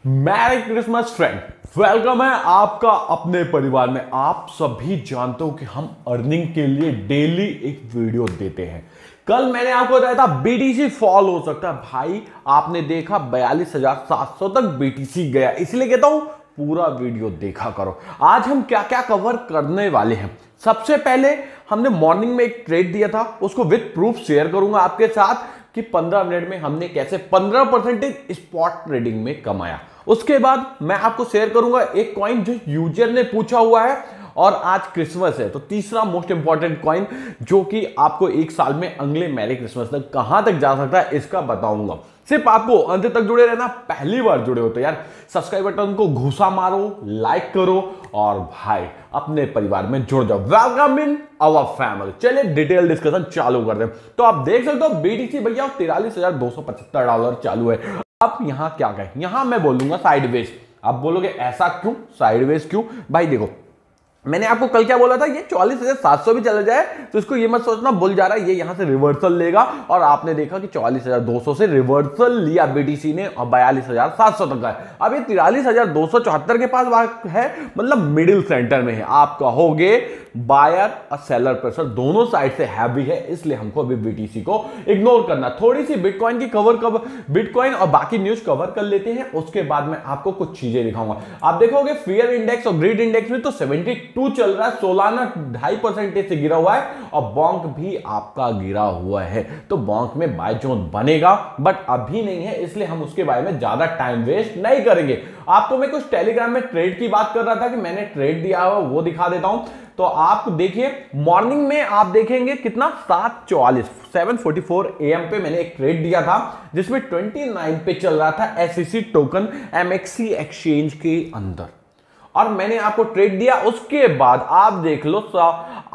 Merry Christmas friend, welcome है आपका अपने परिवार में। आप सभी जानते हो कि हम अर्निंग के लिए डेली एक वीडियो देते हैं। कल मैंने आपको बताया था बीटीसी फॉल हो सकता है। भाई आपने देखा 42,700 तक बीटीसी गया, इसलिए कहता हूं पूरा वीडियो देखा करो। आज हम क्या क्या कवर करने वाले हैं। सबसे पहले हमने मॉर्निंग में एक ट्रेड दिया था, उसको विद प्रूफ शेयर करूंगा आपके साथ कि 15 मिनट में हमने कैसे 15% स्पॉट ट्रेडिंग में कमाया। उसके बाद मैं आपको शेयर करूंगा एक कॉइन जो यूजर ने पूछा हुआ है, और आज क्रिसमस है तो तीसरा मोस्ट इंपॉर्टेंट कॉइन जो कि आपको एक साल में अगले मैरी क्रिसमस तक कहां तक जा सकता है इसका बताऊंगा। सिर्फ आपको अंत तक जुड़े रहना। पहली बार जुड़े हो तो यार सब्सक्राइब बटन को घुसा मारो, लाइक करो और भाई अपने परिवार में जुड़ जाओ। Welcome in our family. चलिए डिटेल डिस्कशन चालू कर दें। तो आप देख सकते हो बीटीसी भैया $43,275 चालू है। अब यहां क्या कहें, यहां मैं बोलूंगा साइडवेज। आप बोलोगे ऐसा क्यों, साइडवेज क्यों? भाई देखो, मैंने आपको कल क्या बोला था, ये 44,700 भी चला जाए तो इसको ये मत सोचना भूल जा रहा है, ये यहां से रिवर्सल लेगा। और आपने देखा कि 44,200 से रिवर्सल लिया बीटीसी ने और 42,700 तक है। अब ये 43,274 के पास है, मतलब मिडिल सेंटर में है। आप कहोगे बायर और सेलर प्रेशर दोनों साइड से हैवी है, इसलिए हमको अभी बीटीसी को इग्नोर करना। थोड़ी सी बिटकॉइन की बिटकॉइन और बाकी न्यूज कवर कर लेते हैं, उसके बाद मैं आपको कुछ चीजें दिखाऊंगा। आप देखोगे फियर इंडेक्स और ग्रीड इंडेक्स में तो 72 चल रहा है, सोलाना 2.5% से गिरा हुआ है और बॉन्क भी आपका गिरा हुआ है। तो बॉन्क में बाय जोन बनेगा, बट अभी नहीं है, इसलिए हम उसके बारे में ज्यादा टाइम वेस्ट नहीं करेंगे। आपको मैं कुछ टेलीग्राम में ट्रेड की बात कर रहा था कि मैंने ट्रेड दिया हुआ, वो दिखा देता हूं। तो आप देखिए मॉर्निंग में आप देखेंगे कितना 7:44 AM पे मैंने एक ट्रेड दिया था जिसमें 29 पे चल रहा था एसईसी टोकन एमएक्सी एक्सचेंज के अंदर, और मैंने आपको ट्रेड दिया। उसके बाद आप देख लो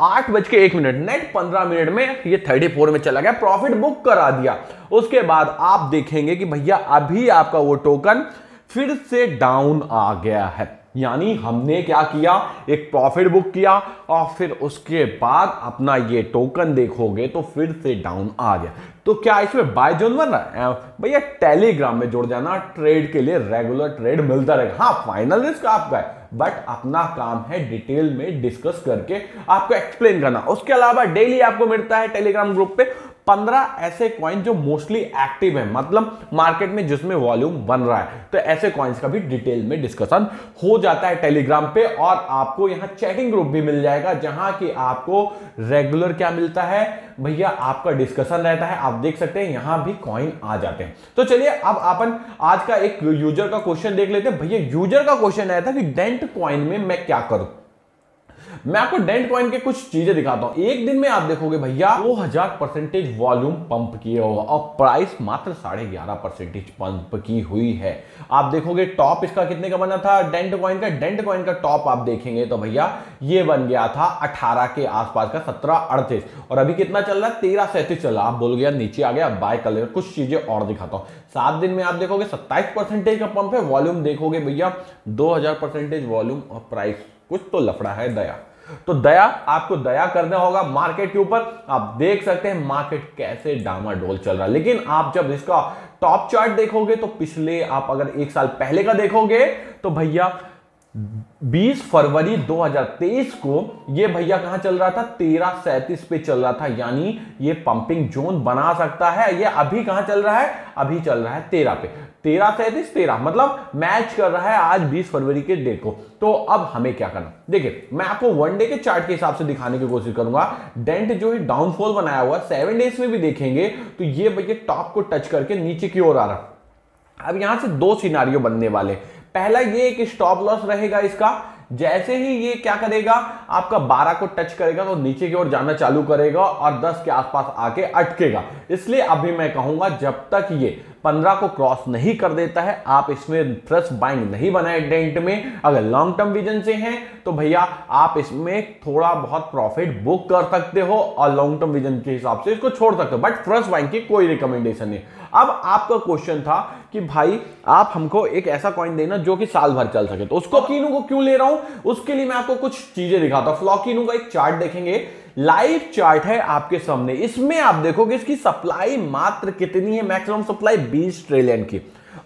8:01 नेट 15 मिनट में ये 34 में चला गया, प्रॉफिट बुक करा दिया। उसके बाद आप देखेंगे कि भैया अभी आपका वो टोकन फिर से डाउन आ गया है, यानी हमने क्या किया, एक प्रॉफिट बुक किया और फिर उसके बाद अपना ये टोकन देखोगे तो फिर से डाउन आ गया। तो क्या इसमें बाय जोन बन रहा है? भैया टेलीग्राम में जुड़ जाना, ट्रेड के लिए रेगुलर ट्रेड मिलता रहेगा। हाँ, फाइनल रिस्क आपका है, बट अपना काम है डिटेल में डिस्कस करके आपको एक्सप्लेन करना। उसके अलावा डेली आपको मिलता है टेलीग्राम ग्रुप पे 15 ऐसे कॉइन जो मोस्टली एक्टिव है, मतलब मार्केट में जिसमें वॉल्यूम बन रहा है। तो ऐसे कॉइन्स का भी डिटेल में डिस्कशन हो जाता है टेलीग्राम पे, और आपको यहां चैटिंग ग्रुप भी मिल जाएगा जहां कि आपको रेगुलर क्या मिलता है भैया, आपका डिस्कशन रहता है। आप देख सकते हैं यहां भी कॉइन आ जाते हैं। तो चलिए अब अपन आज का एक यूजर का क्वेश्चन देख लेते हैं। भैया यूजर का क्वेश्चन आया था कि डेंट कॉइन में मैं क्या करूं। मैं आपको डेंट कॉइन के कुछ चीजें दिखाता हूं। एक दिन में आप देखोगे भैया 2000% वॉल्यूम पंप किया होगा और प्राइस मात्र 11.5% पंप की हुई है। आप देखोगे टॉप इसका कितने का बना था डेंट कॉइन का। डेंट कॉइन का टॉप आप देखेंगे तो भैया ये बन गया था 18 के आसपास का, 17.38, और अभी कितना चल रहा है 13.37 चल रहा। आप बोल गया नीचे आ गया, बाय कर ले। कुछ चीजें और दिखाता हूं। 7 दिन में आप देखोगे 27% का पंप है। वॉल्यूम देखोगे भैया 2000% वॉल्यूम और प्राइस, कुछ तो लफड़ा है दया। तो दया, आपको दया करना होगा मार्केट के ऊपर। आप देख सकते हैं मार्केट कैसे डामाडोल चल रहा है, लेकिन आप जब इसका टॉप चार्ट देखोगे तो पिछले, आप अगर एक साल पहले का देखोगे तो भैया 20 फरवरी 2023 को ये भैया कहां चल रहा था, 13.37 पे चल रहा था, यानी ये पंपिंग जोन बना सकता है। ये अभी कहां चल रहा है, अभी चल रहा है 13 पे, 13.37 मतलब मैच कर रहा है आज 20 फरवरी के डेट को। तो अब हमें क्या करना, देखिए मैं आपको वन डे के चार्ट के हिसाब से दिखाने की कोशिश करूंगा। डेंट जो है डाउनफॉल बनाया हुआ, 7 डेज में भी देखेंगे तो ये भैया टॉप को टच करके नीचे की ओर आ रहा। अब यहां से दो सिनारियो बनने वाले। पहला ये एक स्टॉप लॉस रहेगा इसका, जैसे ही ये क्या करेगा आपका 12 को टच करेगा तो नीचे की ओर जाना चालू करेगा और 10 के आसपास आके अटकेगा। इसलिए अभी मैं कहूंगा जब तक ये 15 को क्रॉस नहीं कर देता है आप इसमें फ्रेश बाइंग नहीं बनाए डेंट में। अगर लॉन्ग टर्म विजन से हैं तो भैया आप इसमें थोड़ा बहुत प्रॉफिट बुक कर सकते हो और लॉन्ग टर्म विजन के हिसाब से इसको छोड़ सकते हो, बट फ्रेश बाइंग की कोई रिकमेंडेशन नहीं। अब आपका क्वेश्चन था कि भाई आप हमको एक ऐसा कॉइन देना जो कि साल भर चल सके, तो उसको फ्लॉकिनो को क्यों ले रहा हूं, उसके लिए मैं आपको कुछ चीजें दिखाता हूं। फ्लॉकिनो का एक चार्ट देखेंगे, लाइव चार्ट है आपके सामने। इसमें आप देखोगे इसकी सप्लाई मात्र कितनी है, मैक्सिमम सप्लाई 20 ट्रिलियन की।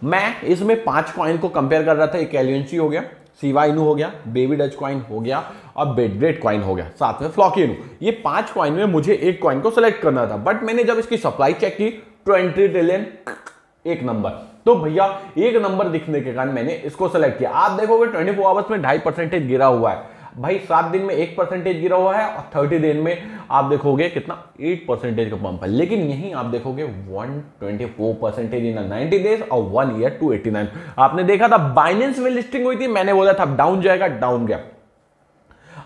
मैं इसमें 5 कॉइन को कंपेयर कर रहा था। एक एलियंसी हो गया, सीवा इनू हो गया, बेबी डच कॉइन हो गया और बेडग्रेड कॉइन हो गया, साथ में फ्लॉकी इनू। ये 5 कॉइन में मुझे एक कॉइन को सिलेक्ट करना था, बट मैंने जब इसकी सप्लाई चेक की 20 ट्रिलियन एक नंबर, तो भैया एक नंबर दिखने के कारण मैंने इसको सेलेक्ट किया। आप देखोगे 24 आवर्स में 2.5% गिरा हुआ है भाई, 7 दिन में 1% गिरा हुआ है और 30 दिन में आप देखोगे कितना 8% का पंप है। लेकिन यहीं आप देखोगे 124% इन 90 डेज और 1 ईयर 289। आपने देखा था बाइनेंस में लिस्टिंग हुई थी, मैंने बोला था डाउन जाएगा, डाउन गया।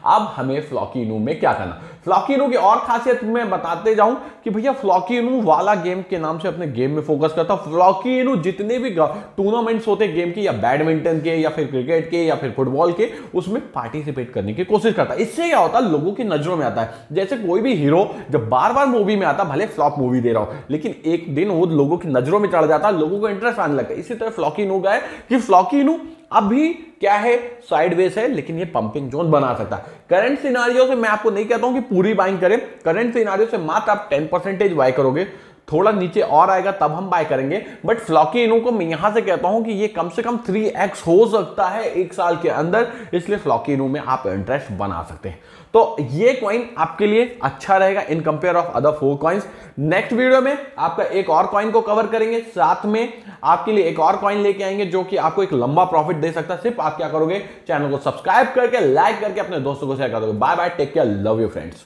अब हमें फ्लॉकी इनू में क्या करना। फ्लॉकी इनू की और खासियत मैं बताते जाऊं कि भैया फ्लॉकी इनू वाला गेम के नाम से अपने गेम में फोकस करता। फ्लॉकी इनू जितने भी टूर्नामेंट्स होते गेम के, या बैडमिंटन के या फिर क्रिकेट के या फिर फुटबॉल के, उसमें पार्टिसिपेट करने की कोशिश करता है। इससे क्या होता है, लोगों की नजरों में आता है। जैसे कोई भी हीरो जब बार बार मूवी में आता, भले फ्लॉप मूवी दे रहा हो, लेकिन एक दिन वो लोगों की नजरों में चढ़ जाता है, लोगों को इंटरेस्ट आने लगता है। इसी तरह फ्लॉकी इनू का है कि फ्लॉकी इनू अभी क्या है, साइडवेज है, लेकिन ये पंपिंग जोन बना सकता है। करंट सिनारियो से मैं आपको नहीं कहता हूं कि पूरी बाइंग करें, करंट सिनारियो से मात्र आप 10% बाय करोगे, थोड़ा नीचे और आएगा तब हम बाय करेंगे। बट फ्लॉकी इनू को मैं यहां से कहता हूं कि ये कम से कम 3x हो सकता है एक साल के अंदर, इसलिए फ्लॉकी इनू में आप इंटरेस्ट बना सकते हैं। तो ये कॉइन आपके लिए अच्छा रहेगा in compare of other 4 coins. Next video में आपका एक और कॉइन को कवर करेंगे, साथ में आपके लिए एक और कॉइन लेके आएंगे जो कि आपको एक लंबा प्रॉफिट दे सकता है। सिर्फ आप क्या करोगे, चैनल को सब्सक्राइब करके, लाइक करके अपने दोस्तों को शेयर कर दोगे। Bye bye, take care, love you friends.